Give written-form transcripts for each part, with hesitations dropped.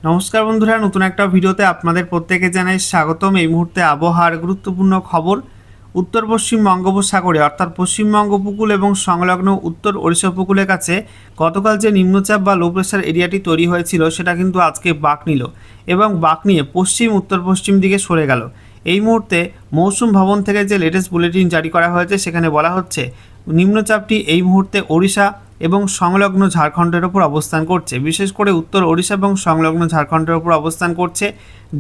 নমস্কার বন্ধুরা, নতুন একটা ভিডিওতে আপনাদের প্রত্যেকে জানাই স্বাগতম। এই মুহূর্তে আবহাওয়ার গুরুত্বপূর্ণ খবর। উত্তর পশ্চিম বঙ্গোপসাগরে অর্থাৎ পশ্চিমবঙ্গ উপকূল এবং সংলগ্ন উত্তর ওড়িশা উপকূলের কাছে গতকাল যে নিম্নচাপ বা লো প্রেশার এরিয়াটি তৈরি হয়েছিল সেটা কিন্তু আজকে বাঁক নিল এবং বাঁক নিয়ে পশ্চিম উত্তর পশ্চিম দিকে সরে গেল। এই মুহূর্তে মৌসুম ভবন থেকে যে লেটেস্ট বুলেটিন জারি করা হয়েছে সেখানে বলা হচ্ছে নিম্নচাপটি এই মুহূর্তে ওড়িশা এবং সংলগ্ন ঝাড়খণ্ডের ওপর অবস্থান করছে। বিশেষ করে উত্তর ওড়িশা এবং সংলগ্ন ঝাড়খণ্ডের ওপর অবস্থান করছে,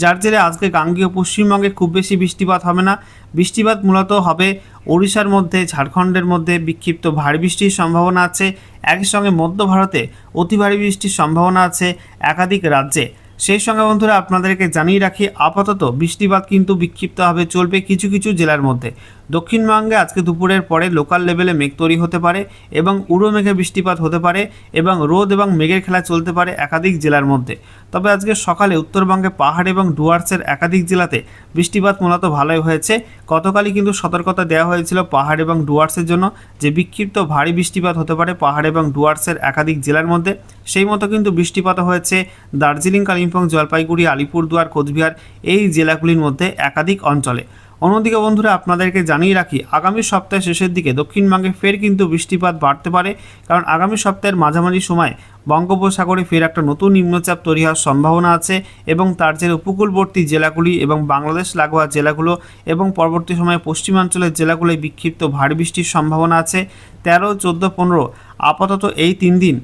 যার জেরে আজকে গাঙ্গেয় পশ্চিমবঙ্গে খুব বেশি বৃষ্টিপাত হবে না। বৃষ্টিপাত মূলত হবে ওড়িশার মধ্যে, ঝাড়খণ্ডের মধ্যে বিক্ষিপ্ত ভারী বৃষ্টির সম্ভাবনা আছে। একই সঙ্গে মধ্য ভারতে অতি ভারী বৃষ্টির সম্ভাবনা আছে একাধিক রাজ্যে। সেই সঙ্গে বন্ধুরা আপনাদেরকে জানিয়ে রাখি, আপাতত বৃষ্টিপাত কিন্তু বিক্ষিপ্তভাবে চলবে কিছু কিছু জেলার মধ্যে। দক্ষিণবঙ্গে আজকে দুপুরের পরে লোকাল লেভেলে মেঘ তৈরি হতে পারে এবং উড়ো মেঘে বৃষ্টিপাত হতে পারে এবং রোদ এবং মেঘের খেলা চলতে পারে একাধিক জেলার মধ্যে। তবে আজকে সকালে উত্তরবঙ্গে পাহাড় এবং ডুয়ার্সের একাধিক জেলাতে বৃষ্টিপাত মূলত ভালোই হয়েছে। গতকালই কিন্তু সতর্কতা দেওয়া হয়েছিল পাহাড় এবং ডুয়ার্সের জন্য যে বিক্ষিপ্ত ভারী বৃষ্টিপাত হতে পারে পাহাড় এবং ডুয়ার্সের একাধিক জেলার মধ্যে। সেই মতো কিন্তু বৃষ্টিপাত হয়েছে দার্জিলিং, কালিম্পং, জলপাইগুড়ি, আলিপুরদুয়ার, কোচবিহার এই জেলাগুলির মধ্যে একাধিক অঞ্চলে। অন্যদিকে বন্ধুরা আপনাদেরকে জানিয়ে রাখি, আগামী সপ্তাহের শেষের দিকে দক্ষিণবঙ্গে ফের কিন্তু বৃষ্টিপাত বাড়তে পারে, কারণ আগামী সপ্তাহের মাঝামাঝি সময় বঙ্গোপসাগরে ফের একটা নতুন নিম্নচাপ তৈরি হওয়ার সম্ভাবনা আছে এবং তার যে উপকূলবর্তী জেলাগুলি এবং বাংলাদেশ লাগোয়া জেলাগুলো এবং পরবর্তী সময়ে পশ্চিমাঞ্চলের জেলাগুলোয় বিক্ষিপ্ত ভারী বৃষ্টির সম্ভাবনা আছে। 13, 14, 15 আপাতত এই 3 দিন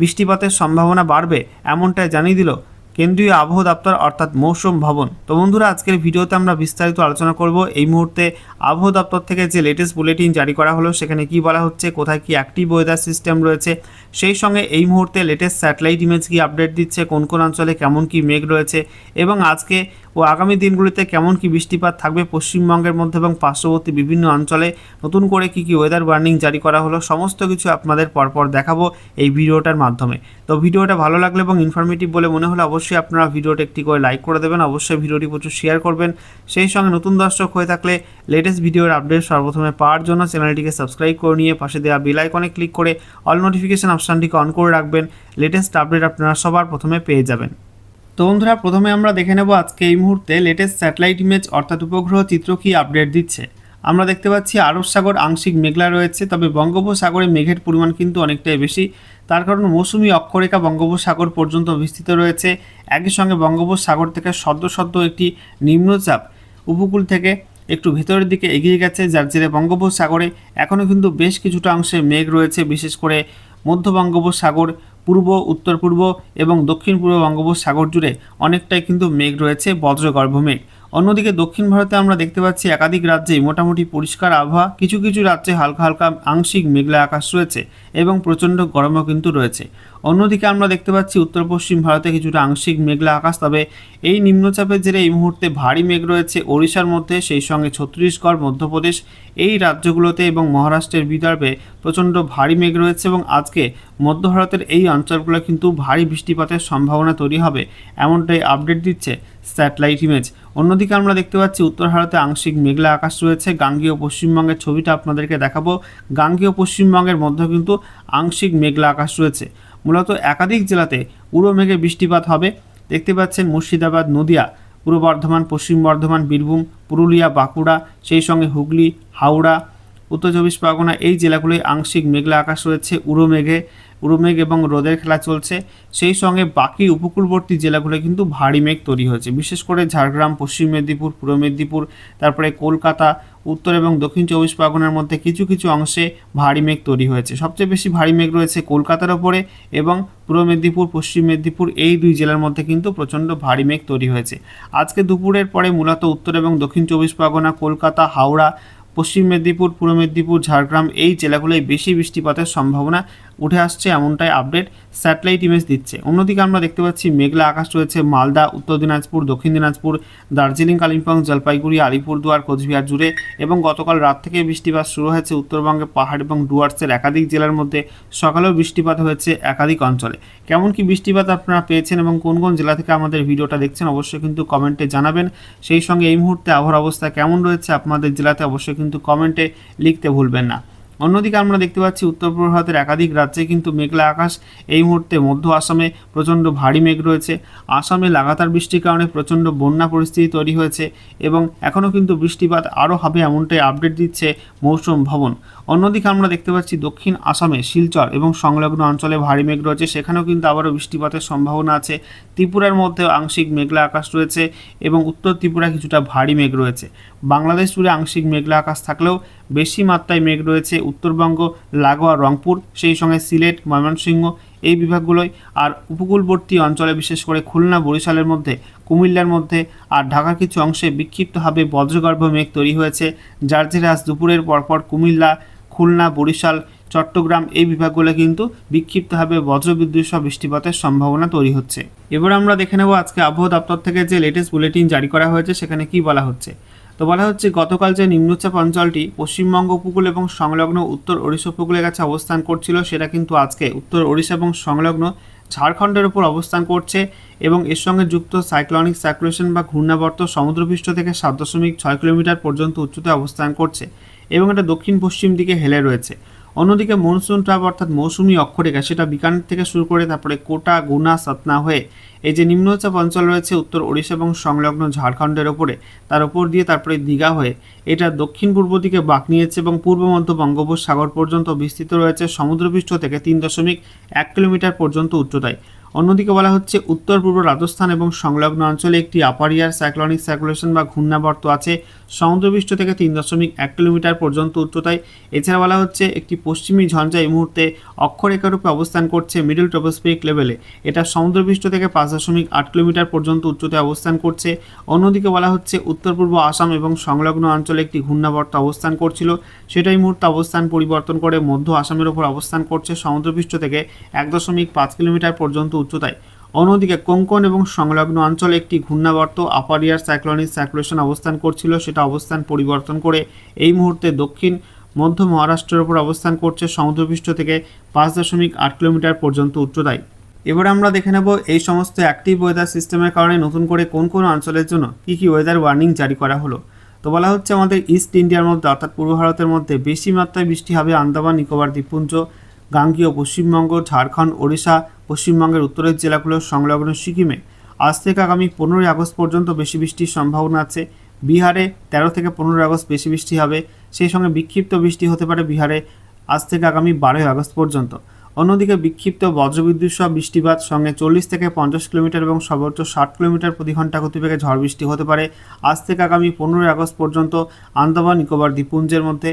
বৃষ্টিপাতের সম্ভাবনা বাড়বে, এমনটাই জানিয়ে দিল কেন্দ্রীয় আবহাওয়া দপ্তর অর্থাৎ মৌসুম ভবন। তো বন্ধুরা আজকের ভিডিওতে আমরা বিস্তারিত আলোচনা করব এই মুহূর্তে আবহাওয়া দপ্তর থেকে যে লেটেস্ট বুলেটিন জারি করা হলো সেখানে কি বলা হচ্ছে, কোথায় কি অ্যাক্টিভ ওয়েদার সিস্টেম রয়েছে, সেই সঙ্গে এই মুহূর্তে লেটেস্ট স্যাটেলাইট ইমেজ কি আপডেট দিচ্ছে, কোন কোন অঞ্চলে কেমন কি মেঘ রয়েছে এবং আজকে ও আগামী দিনগুলিতে কেমন কি বৃষ্টিপাত থাকবে পশ্চিমবঙ্গের মধ্যে এবং পার্শ্ববর্তী বিভিন্ন অঞ্চলে, নতুন করে কি কি ওয়েদার ওয়ার্নিং জারি করা হলো, সমস্ত কিছু আপনাদের পরপর দেখাবো এই ভিডিওটার মাধ্যমে। তো ভিডিওটা ভালো লাগলে এবং ইনফরমেটিভ বলে মনে হলে অবশ্যই আপনারা ভিডিওটা একটি করে লাইক করে দেবেন, অবশ্যই ভিডিওটি প্রচুর শেয়ার করবেন। সেই সঙ্গে নতুন দর্শক হয়ে থাকলে লেটেস্ট ভিডিওর আপডেট সর্বপ্রথমে পাওয়ার জন্য চ্যানেলটিকে সাবস্ক্রাইব করে নিয়ে পাশে দেওয়া বেল আইকনে ক্লিক করে অল নোটিফিকেশন অপশানটিকে অন করে রাখবেন। লেটেস্ট আপডেট আপনারা সবার প্রথমে পেয়ে যাবেন। তো বন্ধুরা প্রথমে আমরা দেখে নেব আজকে এই মুহূর্তে লেটেস্ট স্যাটেলাইট ইমেজ অর্থাৎ উপগ্রহ চিত্র কি আপডেট দিচ্ছে। আমরা দেখতে পাচ্ছি আরব সাগর আংশিক মেঘলা রয়েছে, তবে বঙ্গোপসাগরে মেঘের পরিমাণ কিন্তু অনেকটাই বেশি। তার কারণ মৌসুমি অক্ষরেখা বঙ্গোপসাগর পর্যন্ত বিস্তৃত রয়েছে। একই সঙ্গে বঙ্গোপসাগর থেকে সদ্য একটি নিম্নচাপ উপকূল থেকে একটু ভেতরের দিকে এগিয়ে গেছে, যার জেরে বঙ্গোপসাগরে এখনও কিন্তু বেশ কিছুটা অংশে মেঘ রয়েছে। বিশেষ করে মধ্য বঙ্গোপসাগর, পূর্ব, উত্তর পূর্ব এবং দক্ষিণ পূর্ব বঙ্গোপসাগর জুড়ে অনেকটাই কিন্তু মেঘ রয়েছে, বজ্রগর্ভ মেঘ। অন্যদিকে দক্ষিণ ভারতে আমরা দেখতে পাচ্ছি একাধিক রাজ্যে মোটামুটি পরিষ্কার আবহাওয়া, কিছু কিছু রাজ্যে হালকা হালকা আংশিক মেঘলা আকাশ রয়েছে এবং প্রচণ্ড গরমও কিন্তু রয়েছে। অন্যদিকে আমরা দেখতে পাচ্ছি উত্তর পশ্চিম ভারতে কিছুটা আংশিক মেঘলা আকাশ, তবে এই নিম্নচাপের জেরে এই মুহূর্তে ভারী মেঘ রয়েছে ওড়িশার মধ্যে, সেই সঙ্গে ছত্তিশগড়, মধ্যপ্রদেশ এই রাজ্যগুলোতে এবং মহারাষ্ট্রের বিদর্ভে প্রচণ্ড ভারী মেঘ রয়েছে এবং আজকে মধ্য ভারতের এই অঞ্চলগুলো কিন্তু ভারী বৃষ্টিপাতের সম্ভাবনা তৈরি হবে, এমনটাই আপডেট দিচ্ছে স্যাটেলাইট ইমেজ। অন্যদিকে আমরা দেখতে পাচ্ছি উত্তর ভারতে আংশিক মেঘলা আকাশ রয়েছে। গাঙ্গেয় পশ্চিমবঙ্গের ছবিটা আপনাদেরকে দেখাবো। গাঙ্গেয় পশ্চিমবঙ্গের মধ্যে কিন্তু আংশিক মেঘলা আকাশ রয়েছে। মূলত একাধিক জেলাতে উড়ো মেঘে বৃষ্টিপাত হবে। দেখতে পাচ্ছেন মুর্শিদাবাদ, নদিয়া, পূর্ব বর্ধমান, পশ্চিম বর্ধমান, বীরভূম, পুরুলিয়া, বাঁকুড়া, সেই সঙ্গে হুগলি, হাওড়া, উত্তর চব্বিশ পরগনা এই জেলাগুলোয় আংশিক মেঘলা আকাশ রয়েছে, উড়ো মেঘ এবং রোদের খেলা চলছে। সেই সঙ্গে বাকি উপকূলবর্তী জেলাগুলো কিন্তু ভারী মেঘ তৈরি হয়েছে। বিশেষ করে ঝাড়গ্রাম, পশ্চিম মেদিনীপুর, পূর্ব মেদিনীপুর, তারপরে কলকাতা, উত্তর এবং দক্ষিণ চব্বিশ পরগনার মধ্যে কিছু কিছু অংশে ভারী মেঘ তৈরি হয়েছে। সবচেয়ে বেশি ভারী মেঘ রয়েছে কলকাতার ওপরে এবং পূর্ব মেদিনীপুর, পশ্চিম মেদিনীপুর এই দুই জেলার মধ্যে কিন্তু প্রচণ্ড ভারী মেঘ তৈরি হয়েছে। আজকে দুপুরের পরে মূলত উত্তর এবং দক্ষিণ চব্বিশ পরগনা, কলকাতা, হাওড়া, পশ্চিম মেদিনীপুর, পূর্ব মেদিনীপুর, ঝাড়গ্রাম এই জেলাগুলোয় বেশি বৃষ্টিপাতের সম্ভাবনা উঠে আসছে, এমনটাই আপডেট স্যাটেলাইট ইমেজ দিচ্ছে। অন্যদিকে আমরা দেখতে পাচ্ছি মেঘলা আকাশ রয়েছে মালদা, উত্তর দিনাজপুর, দক্ষিণ দিনাজপুর, দার্জিলিং, কালিম্পং, জলপাইগুড়ি, আলিপুরদুয়ার, কোচবিহার জুড়ে এবং গতকাল রাত থেকে বৃষ্টিপাত শুরু হয়েছে উত্তরবঙ্গে পাহাড় এবং ডুয়ার্সের একাধিক জেলার মধ্যে। সকালেও বৃষ্টিপাত হয়েছে একাধিক অঞ্চলে। কেমন কি বৃষ্টিপাত আপনারা পেয়েছেন এবং কোন কোন জেলা থেকে আমাদের ভিডিওটা দেখছেন অবশ্যই কিন্তু কমেন্টে জানাবেন। সেই সঙ্গে এই মুহূর্তে আবহাওয়ার অবস্থা কেমন রয়েছে আপনাদের জেলাতে অবশ্যই কিন্তু কমেন্টে লিখতে ভুলবেন না। অন্যদিকে আমরা দেখতে পাচ্ছি উত্তর পূর্ব ভারতের একাধিক রাজ্যে কিন্তু মেঘলা আকাশ। এই মুহূর্তে মধ্য আসামে প্রচণ্ড ভারী মেঘ রয়েছে। আসামে লাগাতার বৃষ্টির কারণে প্রচণ্ড বন্যা পরিস্থিতি তৈরি হয়েছে এবং এখনও কিন্তু বৃষ্টিপাত আরও হবে এমনটাই আপডেট দিচ্ছে মৌসুম ভবন। অন্যদিকে আমরা দেখতে পাচ্ছি দক্ষিণ আসামে শিলচর এবং সংলগ্ন অঞ্চলে ভারী মেঘ রয়েছে, সেখানেও কিন্তু আবারও বৃষ্টিপাতের সম্ভাবনা আছে। ত্রিপুরার মধ্যে আংশিক মেঘলা আকাশ রয়েছে এবং উত্তর ত্রিপুরা কিছুটা ভারী মেঘ রয়েছে। বাংলাদেশ জুড়ে আংশিক মেঘলা আকাশ থাকলেও বেশি মাত্রায় মেঘ রয়েছে উত্তরবঙ্গ লাগোয়া রংপুর, সেই সঙ্গে সিলেট, ময়মনসিংহ এই বিভাগগুলোই। আর উপকূলবর্তী অঞ্চলে বিশেষ করে খুলনা, বরিশালের মধ্যে, কুমিল্লার মধ্যে আর ঢাকার কিছু অংশে বিক্ষিপ্তভাবে বজ্রগর্ভ মেঘ তৈরি হয়েছে, যার জেরে আজ দুপুরের পরপর কুমিল্লা, খুলনা, বরিশাল, চট্টগ্রাম এই বিভাগগুলো কিন্তু বিক্ষিপ্তভাবে বজ্রবিদ্যুৎ সহ বৃষ্টিপাতের সম্ভাবনা তৈরি হচ্ছে। এবার আমরা দেখে নেব আজকে আবহাওয়া দপ্তর থেকে যে লেটেস্ট বুলেটিন জারি করা হয়েছে সেখানে কি বলা হচ্ছে। তো বলা হচ্ছে গতকাল যে নিম্নচাপ অঞ্চলটি পশ্চিমবঙ্গ উপকূল এবং সংলগ্ন উত্তর ওড়িশা উপকূলের কাছে অবস্থান করছিল, সেটা কিন্তু আজকে উত্তর ওড়িশা এবং সংলগ্ন ঝাড়খণ্ডের উপর অবস্থান করছে এবং এর সঙ্গে যুক্ত সাইক্লনিক সার্কুলেশন বা ঘূর্ণাবর্ত সমুদ্রপৃষ্ঠ থেকে 7.6 কিলোমিটার পর্যন্ত উচ্চতায় অবস্থান করছে এবং এটা দক্ষিণ পশ্চিম দিকে হেলে রয়েছে। অন্যদিকে মনসুন ট্রাপ অর্থাৎ মৌসুমি অক্ষরেখা সেটা বিকানের থেকে শুরু করে তারপরে কোটা, গুনা, সতনা হয়ে এই যে নিম্নচাপ অঞ্চল রয়েছে উত্তর ওড়িশা এবং সংলগ্ন ঝাড়খণ্ডের ওপরে, তার উপর দিয়ে তারপরে দীঘা হয়ে এটা দক্ষিণ পূর্ব দিকে বাঁক নিয়েছে এবং পূর্ব মধ্য বঙ্গোপসাগর পর্যন্ত বিস্তৃত রয়েছে সমুদ্রপৃষ্ঠ থেকে 3.1 কিলোমিটার পর্যন্ত উচ্চতায়। অন্যদিকে বলা হচ্ছে উত্তর পূর্ব রাজস্থান এবং সংলগ্ন অঞ্চলে একটি আপার এয়ার সাইক্লনিক সার্কুলেশন বা ঘূর্ণাবর্ত আছে সমুদ্রপৃষ্ঠ থেকে 3.1 কিলোমিটার পর্যন্ত উচ্চতায়। এছাড়া বলা হচ্ছে একটি পশ্চিমী ঝঞ্ঝা এই মুহূর্তে অক্ষরেখার উপরে অবস্থান করছে মিডল ট্রপোস্ফিরিক লেভেলে, এটা সমুদ্রপৃষ্ঠ থেকে 5.8 কিলোমিটার পর্যন্ত উচ্চতায় অবস্থান করছে। অন্যদিকে বলা হচ্ছে উত্তর পূর্ব আসাম এবং সংলগ্ন অঞ্চলে একটি ঘূর্ণাবর্ত অবস্থান করছিল, সেটা এই মুহূর্তে অবস্থান পরিবর্তন করে মধ্য আসামের উপর অবস্থান করছে সমুদ্রপৃষ্ঠ থেকে 1.5 কিলোমিটার পর্যন্ত উচ্চতায়। অন্যদিকে কোঙ্কন এবং সংলগ্ন অঞ্চলে একটি ঘূর্ণাবর্ত আপার এয়ার সাইক্লনিক সার্কুলেশন অবস্থান করছিল, সেটা অবস্থান পরিবর্তন করে এই মুহূর্তে দক্ষিণ মধ্য মহারাষ্ট্রের উপর অবস্থান করছে সমুদ্রপৃষ্ঠ থেকে 5.8 কিলোমিটার পর্যন্ত উচ্চতায়। এবার আমরা দেখে নেব এই সমস্ত অ্যাক্টিভ ওয়েদার সিস্টেমের কারণে নতুন করে কোন কোন অঞ্চলের জন্য কী কী ওয়েদার ওয়ার্নিং জারি করা হলো। তো বলা হচ্ছে আমাদের ইস্ট ইন্ডিয়ার মধ্যে অর্থাৎ পূর্ব ভারতের মধ্যে বেশি মাত্রায় বৃষ্টি হবে আন্দামান নিকোবর দ্বীপপুঞ্জ, গাঙ্গীয় পশ্চিমবঙ্গ, ঝাড়খণ্ড, ওড়িশা, পশ্চিমবঙ্গের উত্তরের জেলাগুলো সংলগ্ন সিকিমে আজ থেকে আগামী 15 আগস্ট পর্যন্ত বেশি বৃষ্টির সম্ভাবনা আছে। বিহারে 13 থেকে 15 আগস্ট বেশি বৃষ্টি হবে, সেই সঙ্গে বিক্ষিপ্ত বৃষ্টি হতে পারে বিহারে আজ থেকে আগামী 12 আগস্ট পর্যন্ত। অন্যদিকে বিক্ষিপ্ত বজ্রবিদ্যুৎ সহ বৃষ্টিপাত সঙ্গে 40 থেকে 50 কিলোমিটার এবং সর্বোচ্চ 60 কিলোমিটার প্রতি ঘন্টা গতিবেগে ঝড় বৃষ্টি হতে পারে আজ থেকে আগামী 15 আগস্ট পর্যন্ত আন্দামান নিকোবর দ্বীপপুঞ্জের মধ্যে।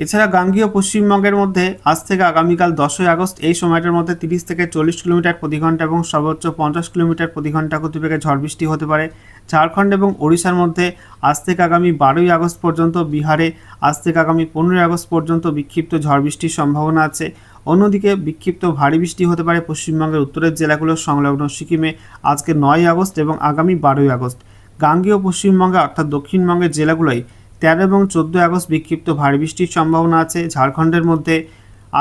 এছাড়া গাঙ্গীয় পশ্চিমবঙ্গের মধ্যে আজ থেকে আগামীকাল 10 আগস্ট এই সময়টার মধ্যে 30 থেকে 40 কিলোমিটার প্রতি ঘন্টা এবং সর্বোচ্চ 50 কিলোমিটার প্রতি ঘন্টা গতিবেগে ঝড় বৃষ্টি হতে পারে। ঝাড়খণ্ড এবং ওড়িশার মধ্যে আজ থেকে আগামী 12 আগস্ট পর্যন্ত, বিহারে আজ থেকে আগামী 15 আগস্ট পর্যন্ত বিক্ষিপ্ত ঝড় বৃষ্টির সম্ভাবনা আছে। অন্যদিকে বিক্ষিপ্ত ভারী বৃষ্টি হতে পারে পশ্চিমবঙ্গের উত্তরের জেলাগুলো সংলগ্ন সিকিমে আজকে 9 আগস্ট এবং আগামী 12 আগস্ট। গাঙ্গীয় পশ্চিমবঙ্গে অর্থাৎ দক্ষিণবঙ্গের জেলাগুলোয় 13 এবং 14 আগস্ট বিক্ষিপ্ত ভারী বৃষ্টির সম্ভাবনা আছে। ঝাড়খণ্ডের মধ্যে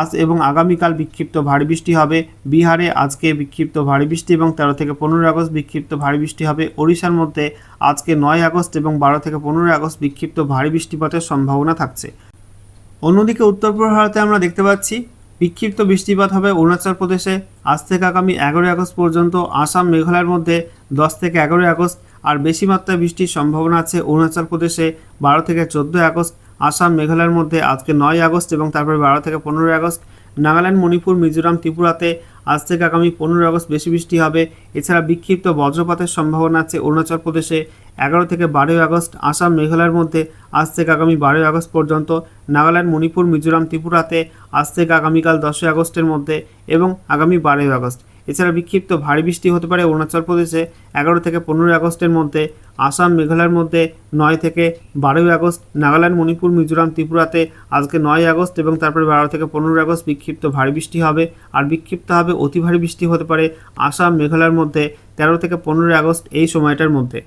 আজ এবং আগামীকাল বিক্ষিপ্ত ভারী বৃষ্টি হবে। বিহারে আজকে বিক্ষিপ্ত ভারী বৃষ্টি এবং 13 থেকে 15 আগস্ট বিক্ষিপ্ত ভারী বৃষ্টি হবে। ওড়িশার মধ্যে আজকে 9 আগস্ট এবং 12 থেকে 15 আগস্ট বিক্ষিপ্ত ভারী বৃষ্টিপাতের সম্ভাবনা থাকছে। অন্যদিকে উত্তর পূর্ব ভারতে আমরা দেখতে পাচ্ছি বিক্ষিপ্ত বৃষ্টিপাত হবে অরুণাচল প্রদেশে আজ থেকে আগামী 11 আগস্ট পর্যন্ত। আসাম, মেঘালয়ের মধ্যে 10 থেকে 11 আগস্ট আর বেশি মাত্রায় বৃষ্টির সম্ভাবনা আছে অরুণাচল প্রদেশে 12 থেকে 14 আগস্ট। আসাম, মেঘালয়ের মধ্যে আজকে 9 আগস্ট এবং তারপরে 12 থেকে 15 আগস্ট। নাগাল্যান্ড, মণিপুর, মিজোরাম, ত্রিপুরাতে আজ থেকে আগামী 15 আগস্ট বেশি বৃষ্টি হবে। এছাড়া বিক্ষিপ্ত বজ্রপাতের সম্ভাবনা আছে অরুণাচল প্রদেশে 11 থেকে 12 আগস্ট। আসাম, মেঘালয়ের মধ্যে আজ থেকে আগামী 12 আগস্ট পর্যন্ত। নাগাল্যান্ড, মণিপুর, মিজোরাম, ত্রিপুরাতে আজ থেকে আগামীকাল 10 আগস্টের মধ্যে এবং আগামী 12 আগস্ট। এছাড়া বিক্ষিপ্ত ভারী বৃষ্টি হতে পারে অরুণাচল প্রদেশে 11 থেকে 15 আগস্টের মধ্যে। আসাম, মেঘালয়ের মধ্যে 9 থেকে 12 আগস্ট। নাগাল্যান্ড, মণিপুর, মিজোরাম, ত্রিপুরাতে আজকে 9 আগস্ট এবং তারপরে 12 থেকে 15 আগস্ট বিক্ষিপ্ত ভারী বৃষ্টি হবে। আর বিক্ষিপ্ত হবে অতি ভারী বৃষ্টি হতে পারে আসাম, মেঘালয়ের মধ্যে 13 থেকে 15 আগস্ট এই সময়টার মধ্যে।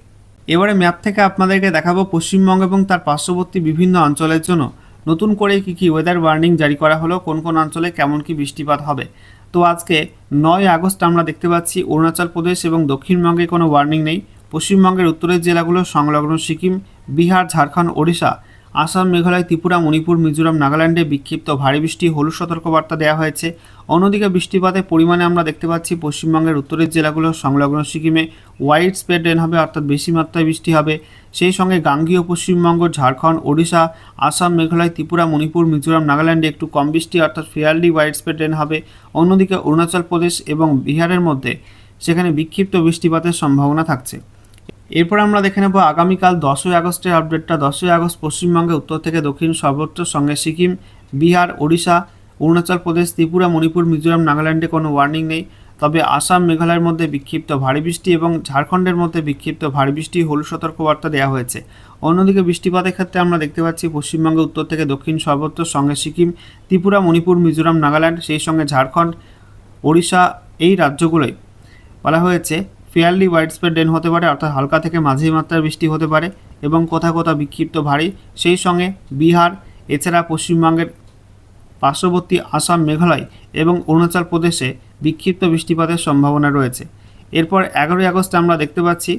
এবারে ম্যাপ থেকে আপনাদেরকে দেখাবো পশ্চিমবঙ্গ এবং তার পার্শ্ববর্তী বিভিন্ন অঞ্চলের জন্য নতুন করে কী কী ওয়েদার ওয়ার্নিং জারি করা হলো, কোন কোন অঞ্চলে কেমন কী বৃষ্টিপাত হবে। তো আজকে 9 আগস্ট আমরা দেখতে পাচ্ছি অরুণাচল প্রদেশ এবং দক্ষিণবঙ্গে কোনো ওয়ার্নিং নেই। পশ্চিমবঙ্গের উত্তরের জেলাগুলো সংলগ্ন সিকিম, বিহার, ঝাড়খণ্ড, ওড়িশা আসাম, মেঘালয়, ত্রিপুরা, মণিপুর, মিজোরাম, নাগাল্যান্ডে বিক্ষিপ্ত ভারী বৃষ্টি, হলুদ সতর্কবার্তা দেওয়া হয়েছে। অন্যদিকে বৃষ্টিপাতের পরিমাণে আমরা দেখতে পাচ্ছি পশ্চিমবঙ্গের উত্তরের জেলাগুলো সংলগ্ন সিকিমে ওয়াইড স্প্রেড রেন হবে, অর্থাৎ বেশি মাত্রায় বৃষ্টি হবে। সেই সঙ্গে গাঙ্গীয় পশ্চিমবঙ্গ, ঝাড়খণ্ড, ওড়িশা, আসাম, মেঘালয়, ত্রিপুরা, মণিপুর, মিজোরাম, নাগাল্যান্ডে একটু কম বৃষ্টি অর্থাৎ ফেয়ারলি ওয়াইড স্প্রেড রেন হবে। অন্যদিকে অরুণাচল প্রদেশ এবং বিহারের মধ্যে সেখানে বিক্ষিপ্ত বৃষ্টিপাতের সম্ভাবনা থাকছে। এরপর আমরা দেখে নেব আগামীকাল 10ই আগস্টের আপডেটটা। 10ই আগস্ট পশ্চিমবঙ্গে উত্তর থেকে দক্ষিণ সর্বত্র, সঙ্গে সিকিম, বিহার, ওড়িশা, অরুণাচল প্রদেশ, ত্রিপুরা, মণিপুর, মিজোরাম, নাগাল্যান্ডে কোনো ওয়ার্নিং নেই। তবে আসাম, মেঘালয়ের মধ্যে বিক্ষিপ্ত ভারী বৃষ্টি এবং ঝাড়খণ্ডের মধ্যে বিক্ষিপ্ত ভারী বৃষ্টি, হলুদ সতর্কবার্তা দেওয়া হয়েছে। অন্যদিকে বৃষ্টিপাতের ক্ষেত্রে আমরা দেখতে পাচ্ছি পশ্চিমবঙ্গে উত্তর থেকে দক্ষিণ সর্বত্র, সঙ্গে সিকিম, ত্রিপুরা, মণিপুর, মিজোরাম, নাগাল্যান্ড, সেই সঙ্গে ঝাড়খণ্ড, ওড়িশা, এই রাজ্যগুলোই বলা হয়েছে ফেয়ারলি ওয়াইড স্প্রেড রেন হতে পারে, অর্থাৎ হালকা থেকে মাঝারি মাত্রার বৃষ্টি হতে পারে এবং কোথাও কোথাও বিক্ষিপ্ত ভারী। সেই সঙ্গে বিহার, এছাড়া পশ্চিমবঙ্গের পার্শ্ববর্তী আসাম, মেঘালয় এবং অরুণাচল প্রদেশে বিক্ষিপ্ত বৃষ্টিপাতের সম্ভাবনা রয়েছে। এরপর 11ই আগস্ট আমরা দেখতে পাচ্ছি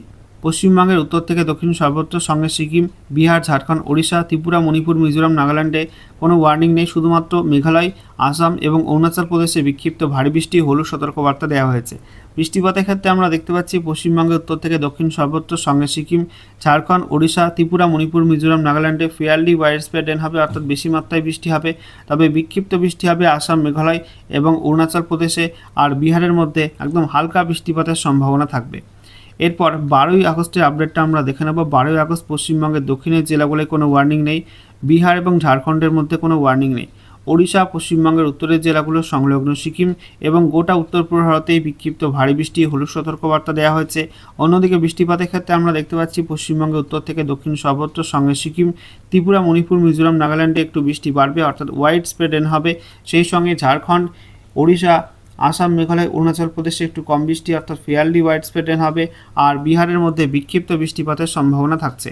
পশ্চিমবঙ্গের উত্তর থেকে দক্ষিণ সর্বত্র, সঙ্গে সিকিম, বিহার, ঝাড়খণ্ড, ওড়িশা, ত্রিপুরা, মণিপুর, মিজোরাম, নাগাল্যান্ডে কোনো ওয়ার্নিং নেই। শুধুমাত্র মেঘালয়, আসাম এবং অরুণাচল প্রদেশে বিক্ষিপ্ত ভারী বৃষ্টি, হলুদ সতর্কবার্তা দেওয়া হয়েছে। বৃষ্টিপাতের ক্ষেত্রে আমরা দেখতে পাচ্ছি পশ্চিমবঙ্গের উত্তর থেকে দক্ষিণ সর্বত্র, সঙ্গে সিকিম, ঝাড়খণ্ড, ওড়িশা, ত্রিপুরা, মণিপুর, মিজোরাম, নাগাল্যান্ডে ফেয়ারলি ওয়াইড স্প্রেড রেন হবে, অর্থাৎ বেশি মাত্রায় বৃষ্টি হবে। তবে বিক্ষিপ্ত বৃষ্টি হবে আসাম, মেঘালয় এবং অরুণাচল প্রদেশে, আর বিহারের মধ্যে একদম হালকা বৃষ্টিপাতের সম্ভাবনা থাকবে। এরপর 12ই আগস্টের আপডেটটা আমরা দেখে নেব। 12ই আগস্ট পশ্চিমবঙ্গের দক্ষিণের জেলাগুলোয় কোনো ওয়ার্নিং নেই। বিহার এবং ঝাড়খণ্ডের মধ্যে কোনো ওয়ার্নিং নেই। ওড়িশা, পশ্চিমবঙ্গের উত্তরের জেলাগুলো সংলগ্ন সিকিম এবং গোটা উত্তর পূর্ব ভারতেই বিক্ষিপ্ত ভারী বৃষ্টি, হলুদ সতর্কবার্তা দেওয়া হয়েছে। অন্যদিকে বৃষ্টিপাতের ক্ষেত্রে আমরা দেখতে পাচ্ছি পশ্চিমবঙ্গের উত্তর থেকে দক্ষিণ সর্বত্র, সঙ্গে সিকিম, ত্রিপুরা, মণিপুর, মিজোরাম, নাগাল্যান্ডে একটু বৃষ্টি বাড়বে, অর্থাৎ ওয়াইড স্প্রেড রেন হবে। সেই সঙ্গে ঝাড়খণ্ড, ওড়িশা, আসাম, মেঘালয়, অরুণাচল প্রদেশে একটু কম বৃষ্টি অর্থাৎ ফেয়ারলি ওয়াইড স্প্রেড রেন হবে, আর বিহারের মধ্যে বিক্ষিপ্ত বৃষ্টিপাতের সম্ভাবনা থাকছে।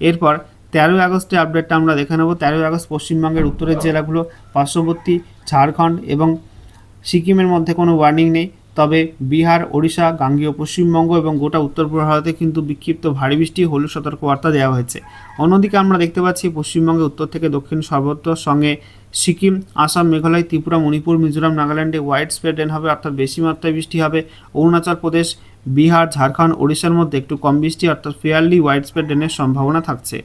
এরপর 13ই আগস্টের আপডেটটা আমরা দেখে নেব। 13ই আগস্ট পশ্চিমবঙ্গের উত্তরের জেলাগুলো, পার্শ্ববর্তী ঝাড়খণ্ড এবং সিকিমের মধ্যে কোনো ওয়ার্নিং নেই। তবে বিহার, ওড়িশা, গাঙ্গীয় পশ্চিমবঙ্গ এবং গোটা উত্তর পূর্ব ভারতে কিন্তু বিক্ষিপ্ত ভারী বৃষ্টি, হলুদ সতর্কবার্তা দেওয়া হয়েছে। অন্যদিকে আমরা দেখতে পাচ্ছি পশ্চিমবঙ্গে উত্তর থেকে দক্ষিণ সর্বত্র, সঙ্গে সিকিম, আসাম, মেঘালয়, ত্রিপুরা, মণিপুর, মিজোরাম, নাগাল্যান্ডে ওয়াইড স্প্রেড রেন হবে, অর্থাৎ বেশি মাত্রায় বৃষ্টি হবে। অরুণাচল প্রদেশ, বিহার, ঝাড়খণ্ড, ওড়িশার মধ্যে একটু কম বৃষ্টি অর্থাৎ ফেয়ারলি ওয়াইড স্প্রেড রেনের সম্ভাবনা থাকছে।